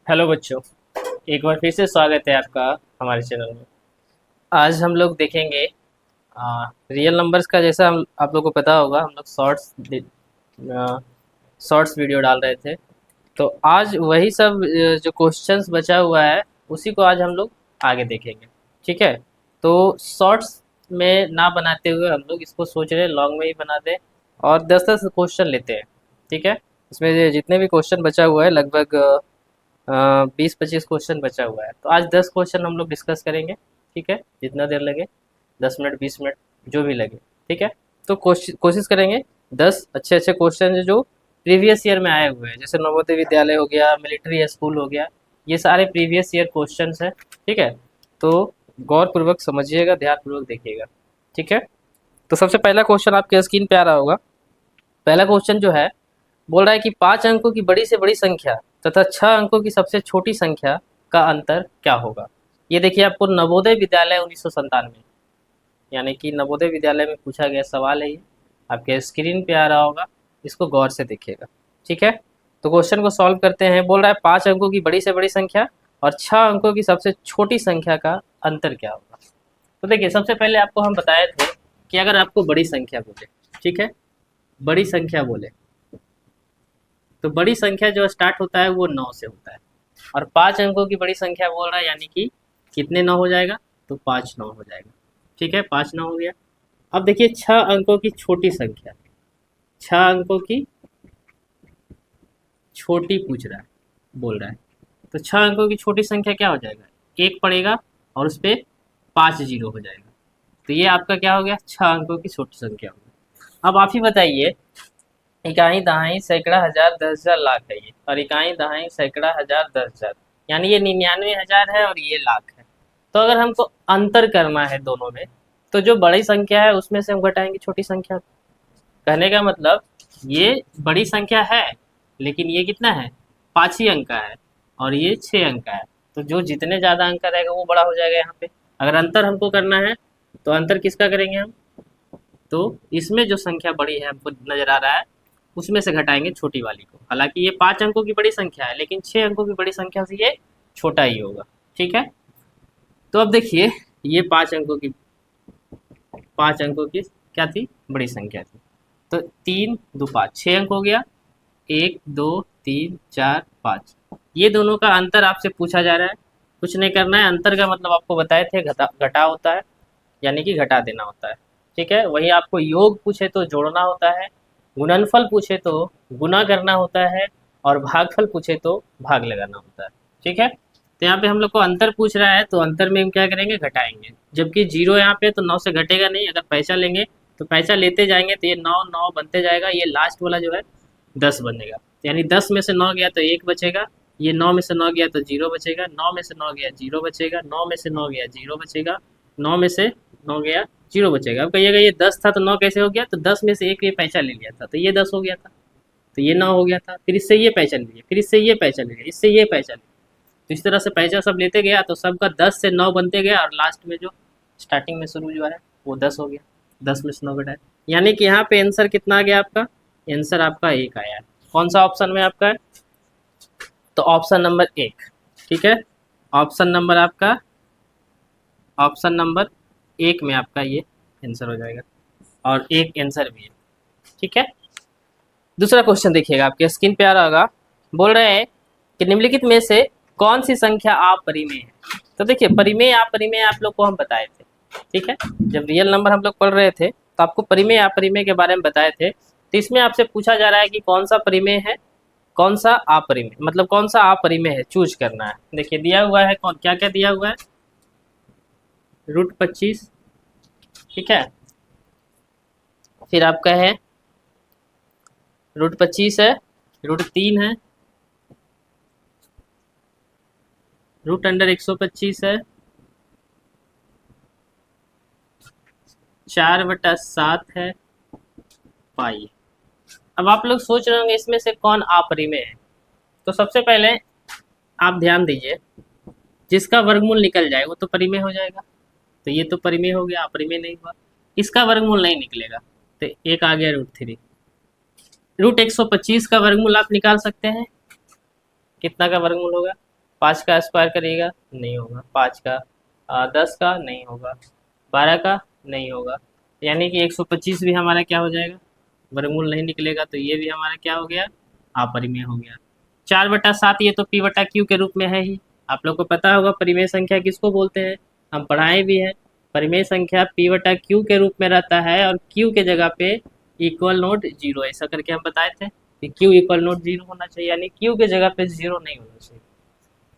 Hello बच्चों, एक बार फिर से स्वागत है आपका हमारे चैनल में। आज हम लोग देखेंगे रियल नंबर्स का। जैसा हम आप लोग को पता होगा, हम लोग शॉर्ट्स वीडियो डाल रहे थे। तो आज वही सब जो क्वेश्चंस बचा हुआ है उसी को आज हम लोग आगे देखेंगे। ठीक है, तो शॉर्ट्स में ना बनाते हुए हम लोग इसको सोच रहे हैं लॉन्ग में ही बना दें और 10-10 क्वेश्चन लेते हैं। ठीक है, इसमें जितने भी क्वेश्चन बचा हुआ है लगभग 20-25 क्वेश्चन बचा हुआ है। तो आज 10 क्वेश्चन हम लोग डिस्कस करेंगे। ठीक है, जितना देर लगे, 10 मिनट 20 मिनट जो भी लगे। ठीक है, तो कोशिश करेंगे 10 अच्छे अच्छे क्वेश्चन जो प्रीवियस ईयर में आए हुए हैं, जैसे नवोदय विद्यालय हो गया, मिलिट्री स्कूल हो गया, ये सारे प्रीवियस ईयर क्वेश्चन हैं। ठीक है, तो गौरपूर्वक समझिएगा, ध्यानपूर्वक देखिएगा। ठीक है, तो सबसे पहला क्वेश्चन आपके स्क्रीन पे आ रहा होगा। पहला क्वेश्चन जो है, बोल रहा है कि 5 अंकों की बड़ी से बड़ी संख्या तथा 6 अंकों की सबसे छोटी संख्या का अंतर क्या होगा। ये देखिए, आपको नवोदय विद्यालय 1997 यानी कि नवोदय विद्यालय में पूछा गया सवाल है। ये आपके स्क्रीन पे आ रहा होगा, इसको गौर से देखिएगा। ठीक है, तो क्वेश्चन को सॉल्व करते हैं। बोल रहा है 5 अंकों की बड़ी से बड़ी संख्या और 6 अंकों की सबसे छोटी संख्या का अंतर क्या होगा। तो देखिए, सबसे पहले आपको हम बताए थे कि अगर आपको बड़ी संख्या बोले, ठीक है, बड़ी संख्या बोले तो बड़ी संख्या जो स्टार्ट होता है वो 9 से होता है। और 5 अंकों की बड़ी संख्या बोल रहा है, यानी कि कितने 9 हो जाएगा, तो 5 9 हो जाएगा। ठीक है, 5 9 हो गया। अब देखिए, 6 अंकों की छोटी संख्या, 6 अंकों की छोटी पूछ रहा है, बोल रहा है। तो 6 अंकों की छोटी संख्या क्या हो जाएगा, एक पड़ेगा और उस पर 5 जीरो हो जाएगा। तो ये आपका क्या हो गया, 6 अंकों की छोटी संख्या हो गई। अब आप ही बताइए, इकाई दहाई सैकड़ा हजार 10,000 लाख है ये, और इकाई दहाई सैकड़ा हजार 10,000, यानी ये 99,000 है और ये लाख है। तो अगर हमको अंतर करना है दोनों में, तो जो बड़ी संख्या है उसमें से हम घटाएंगे छोटी संख्या। कहने का मतलब, ये बड़ी संख्या है लेकिन ये कितना है, 5 ही अंक का है और ये 6 अंक का है। तो जो जितने ज़्यादा अंक का रहेगा वो बड़ा हो जाएगा यहाँ पे। अगर अंतर हमको करना है तो अंतर किसका करेंगे हम, तो इसमें जो संख्या बड़ी है हमको नजर आ रहा है उसमें से घटाएंगे छोटी वाली को। हालांकि ये 5 अंकों की बड़ी संख्या है लेकिन 6 अंकों की बड़ी संख्या से ये छोटा ही होगा। ठीक है, तो अब देखिए, ये 5 अंकों की क्या थी, बड़ी संख्या थी। तो 3 2 5, 6 अंक हो गया, 1 2 3 4 5। ये दोनों का अंतर आपसे पूछा जा रहा है। कुछ नहीं करना है, अंतर का मतलब आपको बताए थे घटा होता है, यानी कि घटा देना होता है। ठीक है, वहीं आपको योग पूछे तो जोड़ना होता है, गुणनफल पूछे तो गुना करना होता है, और भागफल पूछे तो भाग लगाना होता है। ठीक है, तो यहाँ पे हम लोग को अंतर पूछ रहा है तो अंतर में हम क्या करेंगे, घटाएंगे। जबकि जीरो यहाँ पे तो 9 से घटेगा नहीं। अगर पैसा लेंगे तो पैसा लेते जाएंगे तो ये 9 9 बनते जाएगा, ये लास्ट वाला जो है 10 बनेगा। यानी 10 में से 9 गया तो 1 बचेगा, ये 9 में से 9 गया तो 0 बचेगा, 9 में से 9 गया 0 बचेगा, 9 में से 9 गया 0 बचेगा, 9 में से 9 गया 0 बचेगा। अब कहिएगा ये 10 था तो 9 कैसे हो गया, तो 10 में से एक ये पैसा ले लिया था तो ये 10 हो गया था, तो ये 9 हो गया था। फिर इससे ये पैसा ले लिया, फिर इससे ये पैसा ले लिया, इससे ये पैसा ले लिया। तो इस तरह से पैसा सब लेते गया तो सबका 10 से 9 बनते गया, और लास्ट में जो स्टार्टिंग में शुरू जो है वो 10 हो गया। 10 में से 9 घटाया, यानी कि यहाँ पे आंसर कितना आ गया आपका, आंसर आपका 1 आया है। कौन सा ऑप्शन में आपका है, तो ऑप्शन नंबर 1। ठीक है, ऑप्शन नंबर आपका, ऑप्शन नंबर 1 में आपका ये आंसर हो जाएगा, और एक आंसर भी है। ठीक है, दूसरा क्वेश्चन देखिएगा, आपके स्क्रीन पे आ रहा होगा। बोल रहे हैं कि निम्नलिखित में से कौन सी संख्या अपरिमेय है। तो देखिए, परिमेय अपरिमेय आप लोग को हम बताए थे। ठीक है, जब रियल नंबर हम लोग पढ़ रहे थे तो आपको परिमेय अपरिमेय के बारे में बताए थे। तो इसमें आपसे पूछा जा रहा है कि कौन सा परिमेय है, कौन सा अपरिमेय, मतलब कौन सा अपरिमेय है, चूज करना है। देखिए दिया हुआ है, कौन क्या क्या दिया हुआ है, √25। ठीक है, फिर आपका है √25 है, √3 है, √125 है, 4/7 है, पाई। अब आप लोग सोच रहे होंगे इसमें से कौन अपरिमेय है। तो सबसे पहले आप ध्यान दीजिए, जिसका वर्गमूल निकल जाए वो तो परिमेय हो जाएगा। तो ये तो परिमेय हो गया, अपरिमेय नहीं हुआ। इसका वर्गमूल नहीं निकलेगा तो एक आ गया √3। √125 का वर्गमूल आप निकाल सकते हैं, कितना का वर्गमूल होगा, 5 का स्क्वायर करिएगा नहीं होगा, 5 का 10 का नहीं होगा, 12 का नहीं होगा, यानी कि 125 भी हमारा क्या हो जाएगा, वर्गमूल नहीं निकलेगा, तो ये भी हमारा क्या हो गया, अपरिमेय हो गया। 4/7 ये तो P/Q के रूप में है ही, आप लोग को पता होगा परिमेय संख्या किसको बोलते हैं, हम पढ़ाए भी हैं। परिमेय संख्या P/Q के रूप में रहता है और Q के जगह पे इक्वल नोट 0 ऐसा करके हम बताए थे कि Q इक्वल नोट 0 होना चाहिए, यानी Q के जगह पे 0 नहीं होना चाहिए।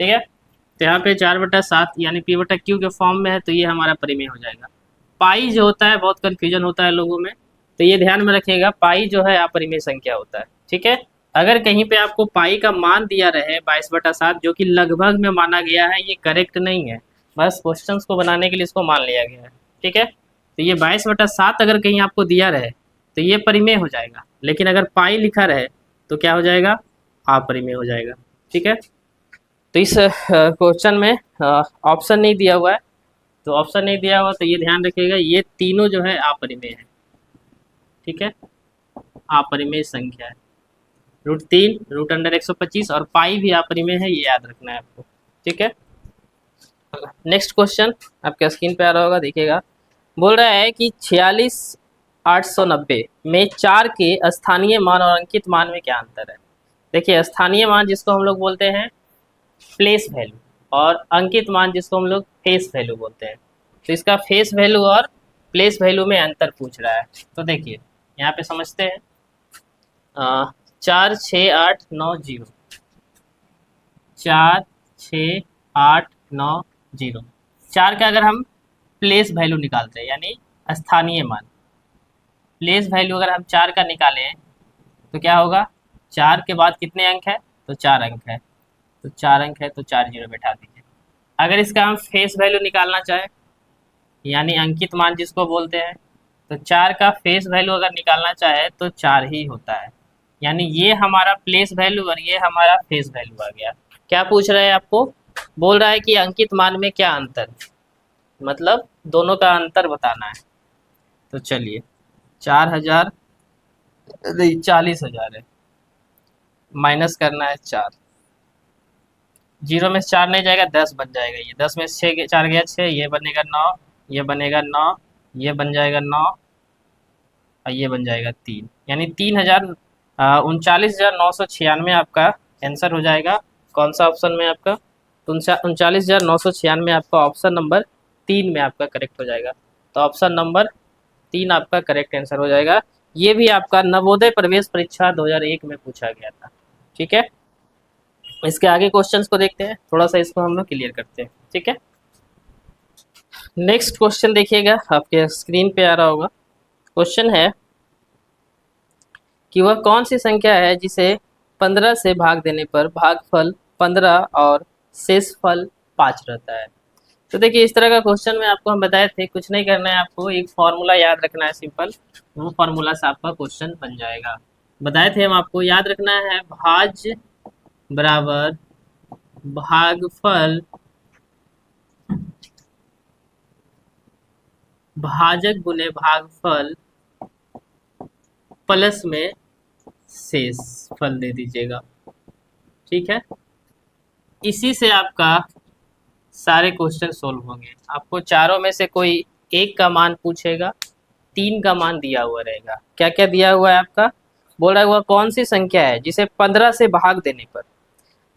ठीक है, तो यहाँ पे 4/7 यानी P/Q के फॉर्म में है, तो ये हमारा परिमेय हो जाएगा। पाई जो होता है बहुत कन्फ्यूजन होता है लोगों में, तो ये ध्यान में रखिएगा, पाई जो है अपरिमेय संख्या होता है। ठीक है, अगर कहीं पे आपको पाई का मान दिया रहे 22/7 जो कि लगभग में माना गया है, ये करेक्ट नहीं है, बस क्वेश्चंस को बनाने के लिए इसको मान लिया गया है। ठीक है, तो ये 22/7 अगर कहीं आपको दिया रहे तो ये परिमेय हो जाएगा, लेकिन अगर पाई लिखा रहे तो क्या हो जाएगा, अपरिमेय हो जाएगा। ठीक है, तो इस क्वेश्चन में ऑप्शन नहीं दिया हुआ है, तो ऑप्शन नहीं दिया हुआ तो ये ध्यान रखिएगा, ये तीनों जो है अपरिमेय है। ठीक है, अपरिमेय संख्या है, √3 √125 और पाई भी अपरिमेय है, ये याद रखना है आपको। ठीक है, नेक्स्ट क्वेश्चन आपके स्क्रीन पे आ रहा होगा, देखिएगा। बोल रहा है कि 46,890 में 4 के स्थानीय मान और अंकित मान में क्या अंतर है। देखिए, स्थानीय मान जिसको हम लोग बोलते हैं प्लेस वैल्यू, और अंकित मान जिसको हम लोग फेस वैल्यू बोलते हैं, तो इसका फेस वैल्यू और प्लेस वैल्यू में अंतर पूछ रहा है। तो देखिए यहाँ पे समझते हैं, 46890, 46890, 4 का अगर हम प्लेस वैल्यू निकालते हैं यानी स्थानीय मान, प्लेस वैल्यू अगर हम 4 का निकालें तो क्या होगा, 4 के बाद कितने अंक है, तो 4 अंक है, तो 4 अंक है तो 4 जीरो बैठा दीजिए। अगर इसका हम फेस वैल्यू निकालना चाहें यानी अंकित मान जिसको बोलते हैं, तो 4 का फेस वैल्यू अगर निकालना चाहे तो 4 ही होता है, यानी ये हमारा प्लेस वैल्यू और ये हमारा फेस वैल्यू आ गया। क्या पूछ रहा है आपको, बोल रहा है कि अंकित मान में क्या अंतर, मतलब दोनों का अंतर बताना है। तो चलिए 4,000 नहीं 40,000 है, माइनस करना है 4, जीरो में 4 नहीं जाएगा 10 बन जाएगा, ये 10 में 6 4 गया 6, ये बनेगा 9, ये बनेगा 9, ये बन जाएगा 9 और ये बन जाएगा 3, यानी 39,996 आपका आंसर हो जाएगा। कौन सा ऑप्शन में आपका, 39,996 आपका ऑप्शन नंबर 3 में आपका करेक्ट हो जाएगा। तो ऑप्शन नंबर 3 आपका करेक्ट आंसर हो जाएगा। ये भी आपका नवोदय प्रवेश परीक्षा 2001 में पूछा गया था। ठीक है, इसके आगे क्वेश्चंस को देखते हैं, थोड़ा सा इसको हम लोग क्लियर करते हैं। ठीक है, नेक्स्ट क्वेश्चन देखिएगा, आपके स्क्रीन पे आ रहा होगा। क्वेश्चन है कि वह कौन सी संख्या है जिसे 15 से भाग देने पर भागफल 15 और शेषफल 5 रहता है। तो देखिए, इस तरह का क्वेश्चन में आपको हम बताए थे, कुछ नहीं करना है, आपको एक फॉर्मूला याद रखना है सिंपल, वो फॉर्मूला से आपका क्वेश्चन बन जाएगा। बताए थे हम आपको, याद रखना है भाज्य बराबर भागफल भाजक गुने भागफल प्लस में शेष फल दे दीजिएगा। ठीक है, इसी से आपका सारे क्वेश्चन सोल्व होंगे। आपको चारों में से कोई एक का मान पूछेगा, 3 का मान दिया हुआ रहेगा। क्या क्या दिया हुआ है आपका, बोल रहा है वह कौन सी संख्या है जिसे 15 से भाग देने पर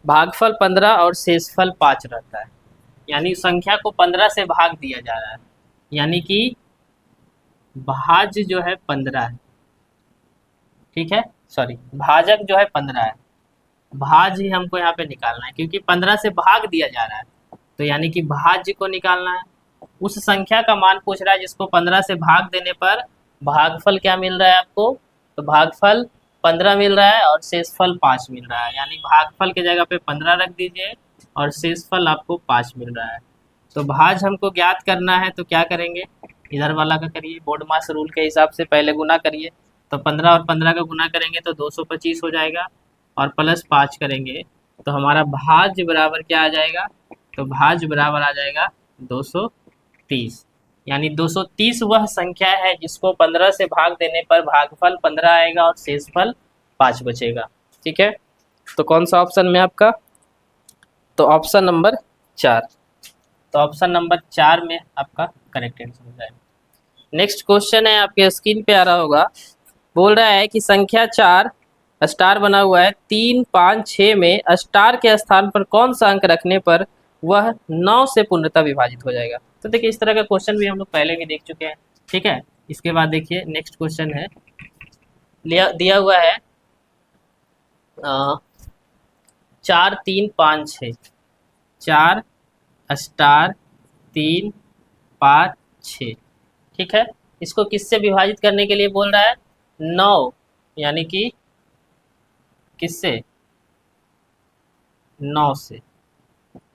भागफल 15 और शेषफल 5 रहता है, यानी संख्या को 15 से भाग दिया जा रहा है, यानी कि भाज्य जो है 15 है। ठीक है, सॉरी भाजक जो है 15 है, भाज्य ही हमको यहाँ पे निकालना है, क्योंकि 15 से भाग दिया जा रहा है, तो यानी कि भाज्य को निकालना है। उस संख्या का मान पूछ रहा है जिसको 15 से भाग देने पर भागफल क्या मिल रहा है आपको, तो भागफल 15 मिल रहा है और शेषफल 5 मिल रहा है, यानी भागफल के जगह पे 15 रख दीजिए और शेषफल आपको 5 मिल रहा है। तो भाज्य हमको ज्ञात करना है, तो क्या करेंगे, इधर वाला का करिए, बोर्ड मास रूल के हिसाब से पहले गुना करिए, तो 15 और 15 का गुना करेंगे तो 225 हो जाएगा, और प्लस 5 करेंगे तो हमारा भाज्य बराबर क्या आ जाएगा, तो भाज्य बराबर आ जाएगा 230, यानी 230 वह संख्या है जिसको 15 से भाग देने पर भागफल 15 आएगा और शेषफल 5 बचेगा। ठीक है, तो कौन सा ऑप्शन में आपका तो ऑप्शन नंबर 4। तो ऑप्शन नंबर 4 में आपका करेक्ट आंसर हो जाएगा। नेक्स्ट क्वेश्चन है, आपके स्क्रीन पे आ रहा होगा। बोल रहा है कि संख्या 4 स्टार बना हुआ है 3, 5, 6 में स्टार के स्थान पर कौन सा अंक रखने पर वह 9 से पूर्णतः विभाजित हो जाएगा। तो देखिए इस तरह का क्वेश्चन भी हम लोग पहले भी देख चुके हैं, ठीक है। इसके बाद देखिए नेक्स्ट क्वेश्चन है, दिया हुआ है 4, 3, 5, 6। 4 स्टार 3, 5, 6, ठीक है। इसको किससे विभाजित करने के लिए बोल रहा है? 9, यानी कि किससे? 9 से।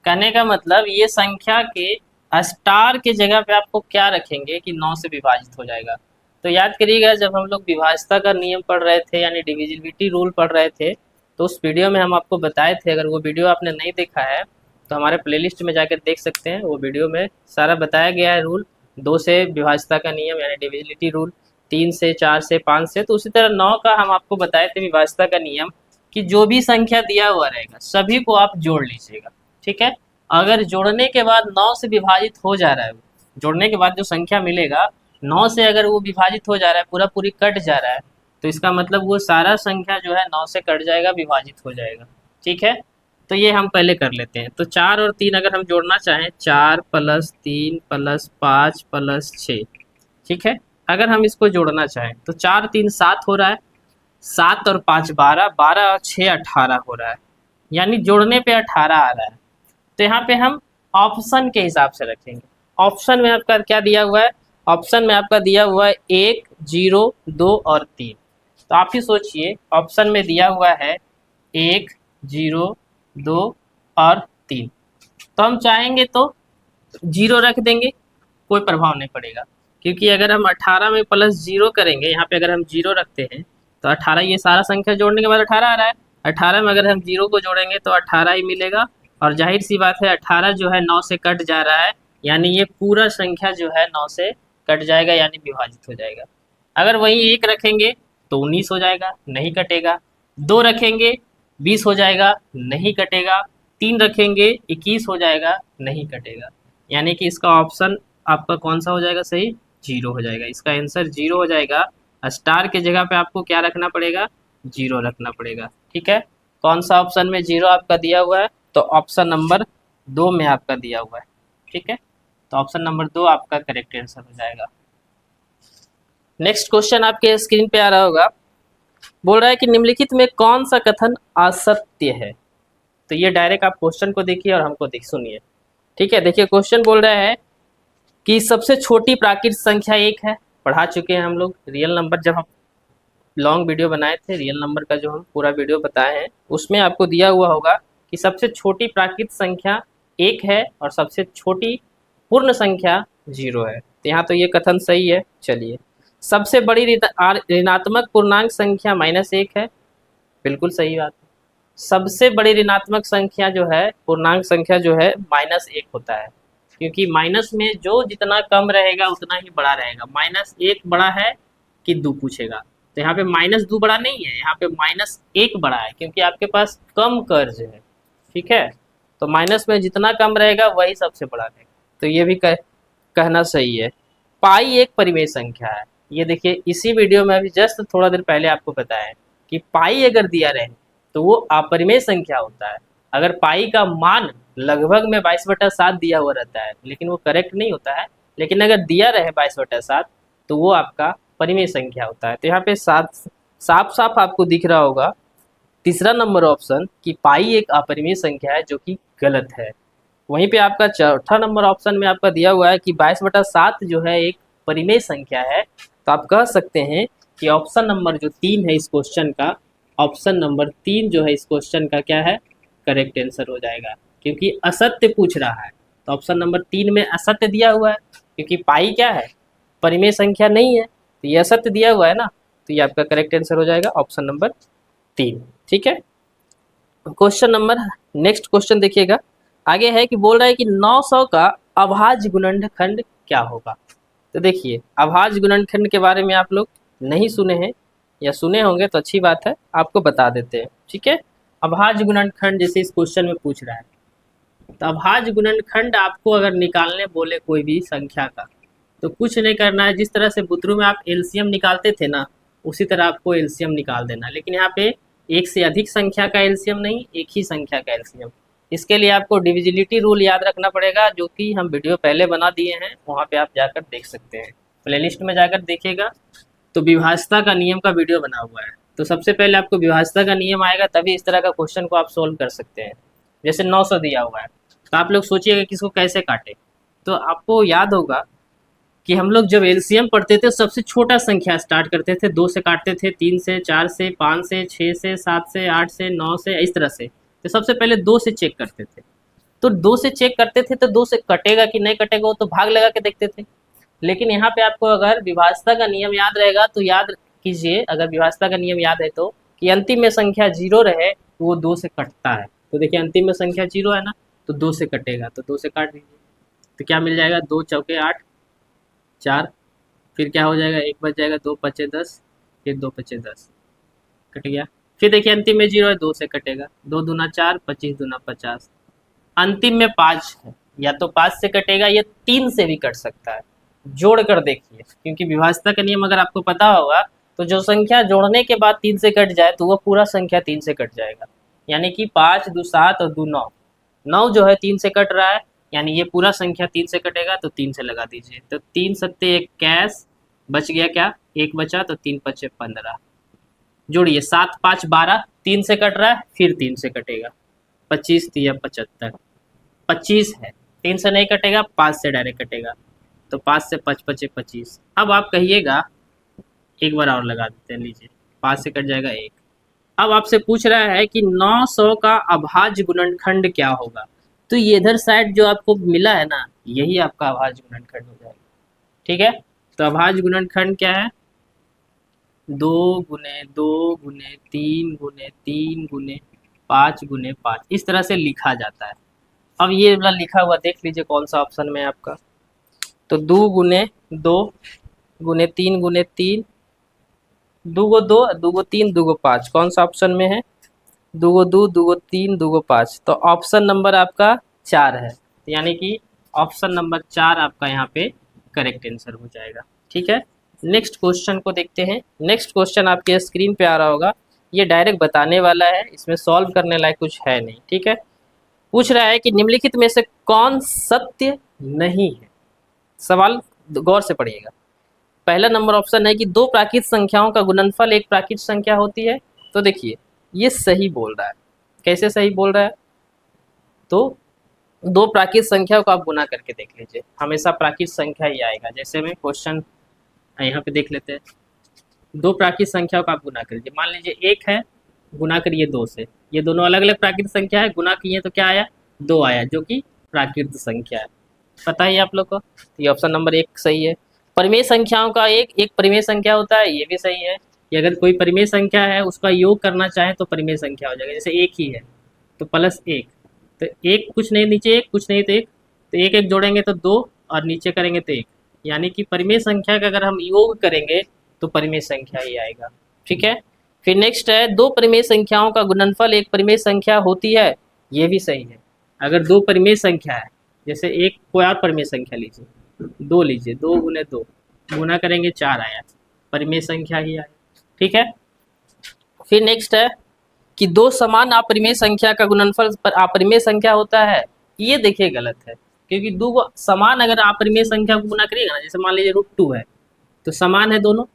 कहने का मतलब ये संख्या के स्टार के जगह पे आपको क्या रखेंगे कि 9 से विभाजित हो जाएगा। तो याद करिएगा, जब हम लोग विभाज्यता का नियम पढ़ रहे थे यानी डिविजिबिलिटी रूल पढ़ रहे थे, तो उस वीडियो में हम आपको बताए थे। अगर वो वीडियो आपने नहीं देखा है तो हमारे प्लेलिस्ट में जाकर देख सकते हैं। वो वीडियो में सारा बताया गया है रूल। 2 से विभाज्यता का नियम यानी डिविजिबिलिटी रूल, 3 से, 4 से, 5 से। तो उसी तरह 9 का हम आपको बताए थे विभाज्यता का नियम कि जो भी संख्या दिया हुआ रहेगा सभी को आप जोड़ लीजिएगा, ठीक है। अगर जोड़ने के बाद 9 से विभाजित हो जा रहा है, जोड़ने के बाद जो संख्या मिलेगा 9 से अगर वो विभाजित हो जा रहा है, पूरा पूरी कट जा रहा है, तो इसका मतलब वो सारा संख्या जो है 9 से कट जाएगा, विभाजित हो जाएगा, ठीक है। तो ये हम पहले कर लेते हैं। तो 4 और 3 अगर हम जोड़ना चाहें, 4 + 3 + 5 + 6, ठीक है। अगर हम इसको जोड़ना चाहें तो 4, 3 7 हो रहा है, 7 और 5 12, 12 और 6 18 हो रहा है, यानी जोड़ने पे 18 आ रहा है। तो यहाँ पे हम ऑप्शन के हिसाब से रखेंगे। ऑप्शन में आपका क्या दिया हुआ है? ऑप्शन में आपका दिया हुआ है 1, 0, 2 और 3। तो आप ही सोचिए, ऑप्शन में दिया हुआ है 1, 0, 2 और 3। तो हम चाहेंगे तो 0 रख देंगे, कोई प्रभाव नहीं पड़ेगा, क्योंकि अगर हम 18 में +0 करेंगे, यहाँ पे अगर हम 0 रखते हैं तो 18, ये सारा संख्या जोड़ने के बाद 18 आ रहा है। 18 में अगर हम 0 को जोड़ेंगे तो 18 ही मिलेगा। और जाहिर सी बात है 18 जो है 9 से कट जा रहा है, यानी ये पूरा संख्या जो है 9 से कट जाएगा, यानी विभाजित हो जाएगा। अगर वहीं 1 रखेंगे तो 19 हो जाएगा, नहीं कटेगा। 2 रखेंगे 20 हो जाएगा, नहीं कटेगा। 3 रखेंगे 21 हो जाएगा, नहीं कटेगा। यानी कि इसका ऑप्शन आपका कौन सा हो जाएगा सही? 0 हो जाएगा। इसका आंसर 0 हो जाएगा। स्टार के जगह पे आपको क्या रखना पड़ेगा? 0 रखना पड़ेगा, ठीक है। कौन सा ऑप्शन में 0 आपका दिया हुआ है? तो ऑप्शन नंबर 2 में आपका दिया हुआ है, ठीक है। तो ऑप्शन नंबर 2 आपका करेक्ट आंसर हो जाएगा। नेक्स्ट क्वेश्चन आपके स्क्रीन पे आ रहा होगा। बोल रहा है कि निम्नलिखित में कौन सा कथन असत्य है। तो ये डायरेक्ट आप क्वेश्चन को देखिए और हमको सुनिए, ठीक है। देखिए क्वेश्चन बोल रहा है कि सबसे छोटी प्राकृत संख्या 1 है। पढ़ा चुके हैं हम लोग रियल नंबर, जब हम लॉन्ग वीडियो बनाए थे रियल नंबर का, जो हम पूरा वीडियो बताए हैं उसमें आपको दिया हुआ होगा कि सबसे छोटी प्राकृत संख्या 1 है और सबसे छोटी पूर्ण संख्या 0 है। तो यहाँ तो ये कथन सही है। चलिए, सबसे बड़ी ऋणात्मक पूर्णांक संख्या -1 है, बिल्कुल सही बात है। सबसे बड़ी ऋणात्मक संख्या जो है, पूर्णांक संख्या जो है -1 होता है, क्योंकि माइनस में जो जितना कम रहेगा उतना ही बड़ा रहेगा। -1 बड़ा है कि 2 पूछेगा, तो यहाँ पे -2 बड़ा नहीं है, यहाँ पे -1 बड़ा है, क्योंकि आपके पास कम कर्ज है, ठीक है। तो माइनस में जितना कम रहेगा वही सबसे बड़ा रहेगा। तो ये भी कहना सही है। पाई एक परिमेय संख्या है। ये देखिए इसी वीडियो में अभी जस्ट थोड़ा देर पहले आपको बताया कि पाई अगर दिया रहे तो वो अपरिमेय संख्या होता है। अगर पाई का मान लगभग में 22/7 दिया हुआ रहता है, लेकिन वो करेक्ट नहीं होता है। लेकिन अगर दिया रहे 22/7 तो वो आपका परिमेय संख्या होता है। तो यहाँ पे साफ साफ आपको दिख रहा होगा तीसरा नंबर ऑप्शन कि पाई एक अपरिमेय संख्या है, जो कि गलत है। वहीं पे आपका चौथा नंबर ऑप्शन में आपका दिया हुआ है कि 22/7 जो है एक परिमेय संख्या है। तो आप कह सकते हैं कि ऑप्शन नंबर जो 3 है इस क्वेश्चन का, ऑप्शन नंबर 3 जो है इस क्वेश्चन का क्या है? करेक्ट आंसर हो जाएगा, क्योंकि असत्य पूछ रहा है। तो ऑप्शन नंबर 3 में असत्य दिया हुआ है, क्योंकि पाई क्या है? परिमेय संख्या नहीं है, तो ये असत्य दिया हुआ है ना, तो ये आपका करेक्ट आंसर हो जाएगा ऑप्शन नंबर 3, ठीक है। क्वेश्चन नंबर नेक्स्ट क्वेश्चन देखिएगा, आगे है कि बोल रहा है कि 900 का अभाज्य गुणनखंड क्या होगा। तो देखिए अभाज्य गुणनखंड के बारे में आप लोग नहीं सुने हैं या सुने होंगे तो अच्छी बात है, आपको बता देते हैं, ठीक है। अभाज्य गुणनखंड जैसे इस क्वेश्चन में पूछ रहा है, तो अभाज्य गुणनखंड आपको अगर निकालने बोले कोई भी संख्या का, तो कुछ नहीं करना है, जिस तरह से बुतरू में आप एलसीएम निकालते थे ना, उसी तरह आपको एलसीएम निकाल देना। लेकिन यहाँ पे एक से अधिक संख्या का एलसीएम नहीं, एक ही संख्या का एलसीएम। इसके लिए आपको डिविजिबिलिटी रूल याद रखना पड़ेगा, जो कि हम वीडियो पहले बना दिए हैं, वहाँ पे आप जाकर देख सकते हैं, प्लेलिस्ट में जाकर देखिएगा। तो विभाज्यता का नियम का वीडियो बना हुआ है। तो सबसे पहले आपको विभाज्यता का नियम आएगा, तभी इस तरह का क्वेश्चन को आप सोल्व कर सकते हैं। जैसे 900 दिया हुआ है, तो आप लोग सोचिएगा कि इसको कैसे काटे। तो आपको याद होगा कि हम लोग जब एलसीएम पढ़ते थे, सबसे छोटा संख्या स्टार्ट करते थे, 2 से काटते थे, 3 से, 4 से, 5 से, 6 से, 7 से, 8 से, 9 से, इस तरह से। तो सबसे पहले 2 से चेक करते थे। तो 2 से चेक करते थे, तो 2 से कटेगा कि नहीं कटेगा, वो तो भाग लगा के देखते थे। लेकिन यहाँ पे आपको अगर विभाज्यता का नियम याद रहेगा, तो याद कीजिए, अगर विभाज्यता का नियम याद है तो, कि अंतिम में संख्या 0 रहे तो वो 2 से कटता है। तो देखिए अंतिम में संख्या 0 है ना, तो 2 से कटेगा, तो 2 से काट दीजिए। तो क्या मिल जाएगा, 2 चौके 8, 4, फिर क्या हो जाएगा, 1 बच जाएगा, 2 पचे 10, फिर 2 पचे 10, कट गया। फिर देखिए अंतिम में 0 है, 2 से कटेगा, 2 दूना 4, 25 दूना 50, अंतिम में 5 है, या तो 5 से कटेगा या 3 से भी कट सकता है। जोड़ कर देखिए, क्योंकि विभाज्यता का नियम अगर आपको पता होगा, तो जो संख्या जोड़ने के बाद 3 से कट जाए, तो वह पूरा संख्या 3 से कट जाएगा। यानी कि 5 दू 7 और 2 9, 9 जो है 3 से कट रहा है, यानी ये पूरा संख्या 3 से कटेगा, तो 3 से लगा दीजिए। तो 3 सत्ते 21, बच गया क्या, 1 बचा, तो 3 पचे 15, जोड़िए 7 5 12, 3 से कट रहा है, फिर 3 से कटेगा, 25 तिया 75, 25 है, 3 से नहीं कटेगा, 5 से डायरेक्ट कटेगा, तो 5 से 5 पचे 25। अब आप कहिएगा, एक बार और लगा देते हैं, लीजिए 5 से कट जाएगा 1। अब आपसे पूछ रहा है कि 900 का अभाज्य गुणनखंड क्या होगा। तो ये इधर साइड जो आपको मिला है ना, यही आपका अभाज्य गुणनखंड हो जाएगा। ठीक है, तो अभाज्य गुणनखंड क्या है, 2 गुने 2 गुने 3 गुने 3 गुने 5 गुने 5, इस तरह से लिखा जाता है। अब ये वाला लिखा हुआ देख लीजिए कौन सा ऑप्शन में है आपका। तो 2 गुने 2 गुने 3 गुने 3, 2 गो 2, 2 गो 3, 2 गो 5, कौन सा ऑप्शन में है, 2 गो 2, 2 गो 3, 2 गो 5, तो ऑप्शन नंबर आपका 4 है। यानी कि ऑप्शन नंबर 4 आपका यहाँ पे करेक्ट आंसर हो जाएगा। ठीक है, नेक्स्ट क्वेश्चन को देखते हैं। नेक्स्ट क्वेश्चन आपके स्क्रीन पे आ रहा होगा, ये डायरेक्ट बताने वाला है, इसमें सॉल्व करने लायक कुछ है नहीं। ठीक है, पूछ रहा है कि निम्नलिखित में से कौन सत्य नहीं है। सवाल गौर से पढ़िएगा। पहला नंबर ऑप्शन है कि 2 प्राकृत संख्याओं का गुणनफल एक प्राकृत संख्या होती है। तो देखिए ये सही बोल रहा है। कैसे सही बोल रहा है, तो 2 प्राकृत संख्या को आप गुना करके देख लीजिए, हमेशा प्राकृत संख्या ही आएगा। जैसे में क्वेश्चन यहाँ पे देख लेते हैं, 2 प्राकृत संख्या को आप गुना कर लीजिए। मान लीजिए 1 है, गुना करिए 2 से, ये दोनों अलग अलग प्राकृत संख्या है, गुना किए तो क्या आया, 2 आया, जो कि प्राकृत संख्या है। पता है आप लोग को, तो ये ऑप्शन नंबर 1 सही है। परिमेय संख्याओं का एक परिमेय संख्या होता है, ये भी सही है कि अगर कोई परिमेय संख्या है उसका योग करना चाहे तो परिमेय संख्या हो जाएगा। जैसे 1 ही है तो +1, तो 1 कुछ नहीं, नीचे 1 कुछ नहीं, तो 1, तो 1 1 जोड़ेंगे तो 2, और नीचे करेंगे तो 1, यानी कि परिमेय संख्या का अगर हम योग करेंगे तो परिमेय संख्या ही आएगा। ठीक है, फिर नेक्स्ट है, 2 परिमेय संख्याओं का गुणनफल एक परिमेय संख्या होती है, ये भी सही है। अगर 2 परिमेय संख्या है, जैसे एक कोई और परिमेय संख्या लीजिए, 2 लीजिए, 2 गुने 2, गुना करेंगे 4 आया, परिमेय संख्या ही आया। ठीक है, फिर नेक्स्ट है कि 2 समान अपरिमेय संख्या का गुणनफल पर अपरिमेय संख्या होता है, ये देखिए गलत है, क्योंकि 2 समान अगर अपरिमेय संख्या को गुना करिएगा ना, जैसे मान लीजिए √2 है, तो समान है दोनों,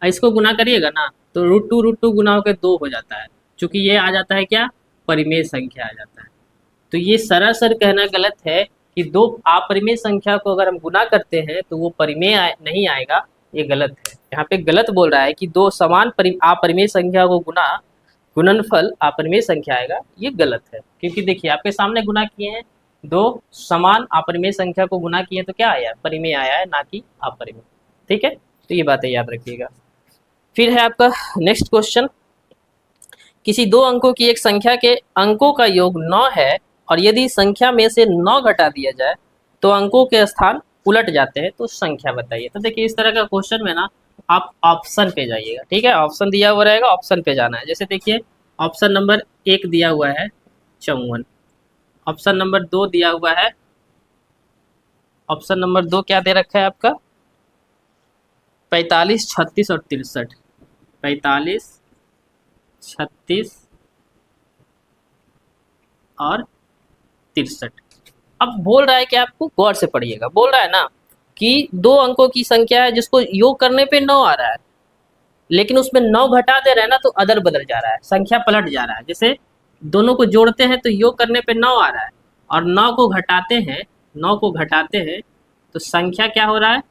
इसको गुना करिएगा ना, तो √2 गुना होकर 2 हो जाता है, चूंकि ये आ जाता है क्या, परिमेय संख्या आ जाता है। तो ये सरासर कहना गलत है कि 2 अपरिमेय संख्या को अगर हम गुना करते हैं तो वो परिमेय नहीं आएगा, ये गलत है। यहाँ पे गलत बोल रहा है कि 2 समान अपरिमेय संख्या को गुणनफल अपरिमेय संख्या आएगा, ये गलत है। क्योंकि देखिए आपके सामने गुना किए हैं, 2 समान अपरिमेय संख्या को गुना किए तो क्या आया, परिमेय आया है, ना कि अपरिमेय। ठीक है, तो ये बातें याद रखिएगा। फिर है आपका नेक्स्ट क्वेश्चन, किसी 2 अंकों की एक संख्या के अंकों का योग 9 है, और यदि संख्या में से 9 घटा दिया जाए तो अंकों के स्थान उलट जाते हैं, तो संख्या बताइए। तो देखिए इस तरह का क्वेश्चन में ना आप ऑप्शन पे जाइएगा। ठीक है, ऑप्शन दिया हुआ रहेगा, ऑप्शन पे जाना है। जैसे देखिए ऑप्शन नंबर 1 दिया हुआ है 54, ऑप्शन नंबर 2 दिया हुआ है। ऑप्शन नंबर 2 क्या दे रखा है आपका? 45, 36 और 63। 45, 36 और 63। अब बोल रहा है कि आपको गौर से पढ़िएगा, बोल रहा है ना कि 2 अंकों की संख्या है जिसको योग करने पे 9 आ रहा है, लेकिन उसमें 9 घटा दे रहे हैं ना तो अदल बदल जा रहा है, संख्या पलट जा रहा है। जैसे दोनों को जोड़ते हैं तो योग करने पे 9 आ रहा है, और 9 को घटाते हैं, 9 को घटाते हैं तो संख्या क्या हो रहा है?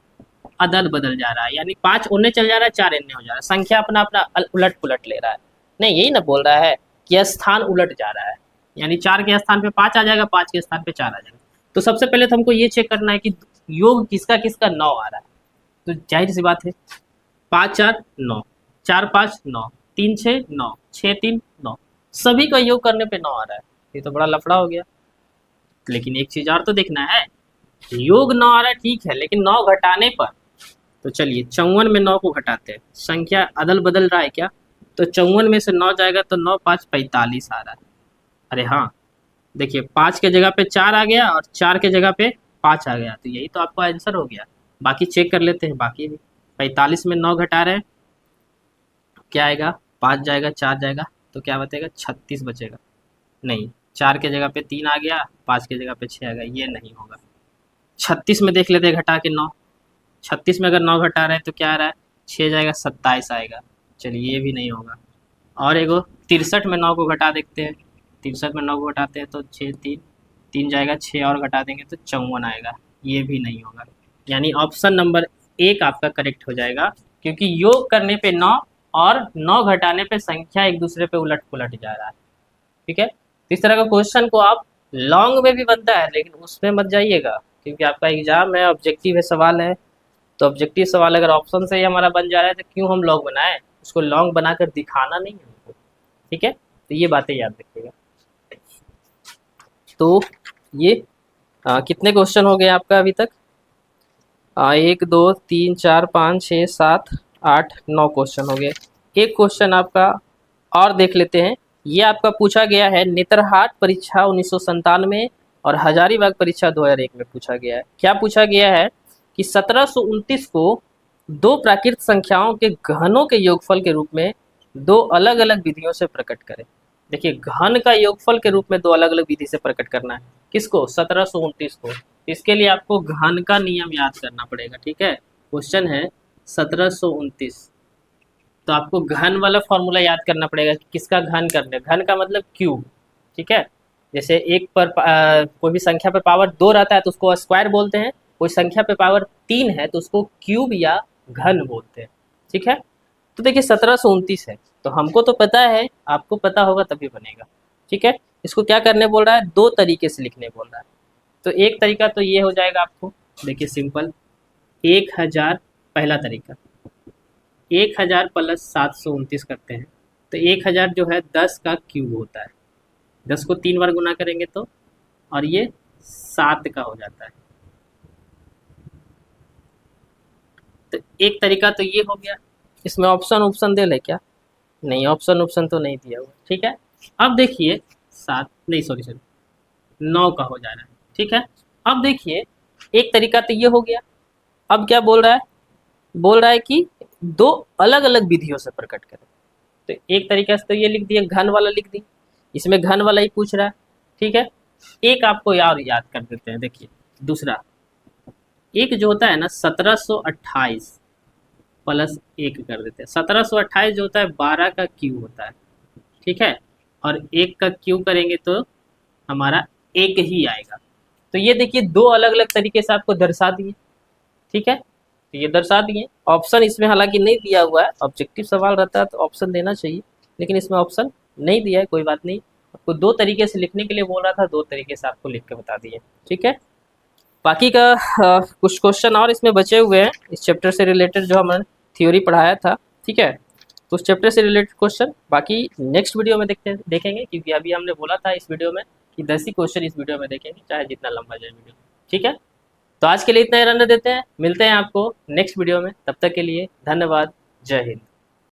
अदल बदल जा रहा है, यानी 5 उन्ने चल जा रहा है, 4 इन्ने हो जा रहा है, संख्या अपना अपना उलट पुलट ले रहा है। नहीं, यही ना बोल रहा है कि स्थान उलट जा रहा है, यानी 4 के स्थान पे 5 आ जाएगा, 5 के स्थान पे 4 आ जाएगा। तो सबसे पहले तो हमको ये चेक करना है कि योग किसका किसका 9 आ रहा है। तो जाहिर सी बात है, 5 4 9, 4 5 9, 3 6 9, 6 3 9, सभी का योग करने पे 9 आ रहा है। ये तो बड़ा लफड़ा हो गया। लेकिन एक चीज और तो देखना है, योग 9 आ रहा है ठीक है, लेकिन 9 घटाने पर, तो चलिए 54 में 9 को घटाते हैं, संख्या अदल बदल रहा है क्या? तो 54 में से 9 जाएगा तो 9 5 45 आ रहा है। अरे हाँ, देखिए 5 के जगह पे 4 आ गया और 4 के जगह पे 5 आ गया, तो यही तो आपका आंसर हो गया। बाकी चेक कर लेते हैं, बाकी भी 45 में 9 घटा रहे हैं, क्या आएगा? 5 जाएगा, 4 जाएगा, तो क्या बचेगा? 36 बचेगा। नहीं, 4 के जगह पे 3 आ गया, 5 के जगह पे 6 आ गया, ये नहीं होगा। 36 में देख लेते हैं घटा के 9, 36 में अगर 9 घटा रहे हैं तो क्या आ रहा है? 6 जाएगा, 27 आएगा। चलिए ये भी नहीं होगा। और एगो 63 में 9 को घटा देखते हैं, 63 में 9 को घटाते हैं तो 6 3 3 जाएगा, 6 और घटा देंगे तो 54 आएगा, ये भी नहीं होगा। यानी ऑप्शन नंबर 1 आपका करेक्ट हो जाएगा, क्योंकि योग करने पे 9 और 9 घटाने पे संख्या एक दूसरे पे उलट पुलट जा रहा है। ठीक है, तो इस तरह का क्वेश्चन को आप लॉन्ग में भी बनता है, लेकिन उसमें मत जाइएगा, क्योंकि आपका एग्जाम है, ऑब्जेक्टिव है, सवाल है। तो ऑब्जेक्टिव सवाल अगर ऑप्शन से ही हमारा बन जा रहा है तो क्यों हम लॉन्ग बनाएं? उसको लॉन्ग बनाकर दिखाना नहीं है हमको। ठीक है, तो ये बातें याद रखिएगा। तो ये कितने क्वेश्चन हो गए आपका अभी तक? 1 2 3 4 5 6 7 8 9 क्वेश्चन हो गए। एक क्वेश्चन आपका और देख लेते हैं। ये आपका पूछा गया है नेतरहाट परीक्षा 1997 और हजारीबाग परीक्षा 2001 में पूछा गया है। क्या पूछा गया है कि 1729 को 2 प्राकृत संख्याओं के घनों के योगफल के रूप में 2 अलग अलग विधियों से प्रकट करें। देखिए, घन का योगफल के रूप में 2 अलग अलग विधि से प्रकट करना है। किसको? 1729 को। इसके लिए आपको घन का नियम याद करना पड़ेगा। ठीक है, क्वेश्चन है 1729, तो आपको घन वाला फॉर्मूला याद करना पड़ेगा कि किसका घन करना है। घन का मतलब क्यूब। ठीक है, जैसे एक पर कोई भी संख्या पर पावर 2 रहता है तो उसको स्क्वायर बोलते हैं, कोई संख्या पे पावर 3 है तो उसको क्यूब या घन बोलते हैं। ठीक है, तो देखिए 1729 है, तो हमको तो पता है, आपको पता होगा तभी बनेगा। ठीक है, इसको क्या करने बोल रहा है? 2 तरीके से लिखने बोल रहा है। तो एक तरीका तो ये हो जाएगा आपको, देखिए सिंपल, 1000 पहला तरीका, 1000 प्लस 729 करते हैं, तो 1000 जो है 10 का क्यूब होता है, 10 को 3 बार गुना करेंगे तो, और ये 7 का हो जाता है। तो एक तरीका तो ये हो गया। इसमें ऑप्शन दे ले क्या? नहीं, ऑप्शन तो नहीं दिया हुआ। ठीक है, अब देखिए 7 नहीं, सॉरी 9 का हो जा रहा है। ठीक है, अब देखिए एक तरीका तो ये हो गया। अब क्या बोल रहा है? बोल रहा है कि 2 अलग अलग विधियों से प्रकट करें। तो एक तरीका से तो ये लिख दिया, घन वाला लिख दी, इसमें घन वाला ही पूछ रहा है। ठीक है, एक आपको याद कर देते हैं। देखिए दूसरा, एक जो होता है ना 1728 प्लस 1 कर देते हैं। 1728 जो होता है 12 का क्यू होता है। ठीक है, और 1 का क्यू करेंगे तो हमारा 1 ही आएगा। तो ये देखिए 2 अलग अलग तरीके से आपको दर्शा दिए। ठीक है, तो ये दर्शा दिए। ऑप्शन इसमें हालांकि नहीं दिया हुआ है, ऑब्जेक्टिव सवाल रहता है तो ऑप्शन देना चाहिए, लेकिन इसमें ऑप्शन नहीं दिया है, कोई बात नहीं। आपको 2 तरीके से लिखने के लिए बोल रहा था, 2 तरीके से आपको लिख के बता दिए। ठीक है, बाकी का कुछ क्वेश्चन और इसमें बचे हुए हैं इस चैप्टर से रिलेटेड, जो हमने थ्योरी पढ़ाया था। ठीक है, तो उस चैप्टर से रिलेटेड क्वेश्चन बाकी नेक्स्ट वीडियो में देखेंगे, क्योंकि अभी हमने बोला था इस वीडियो में कि 10 ही क्वेश्चन इस वीडियो में देखेंगे, चाहे जितना लंबा जाए वीडियो। ठीक है, तो आज के लिए इतना ही रहने देते हैं, मिलते हैं आपको नेक्स्ट वीडियो में। तब तक के लिए धन्यवाद, जय हिंद।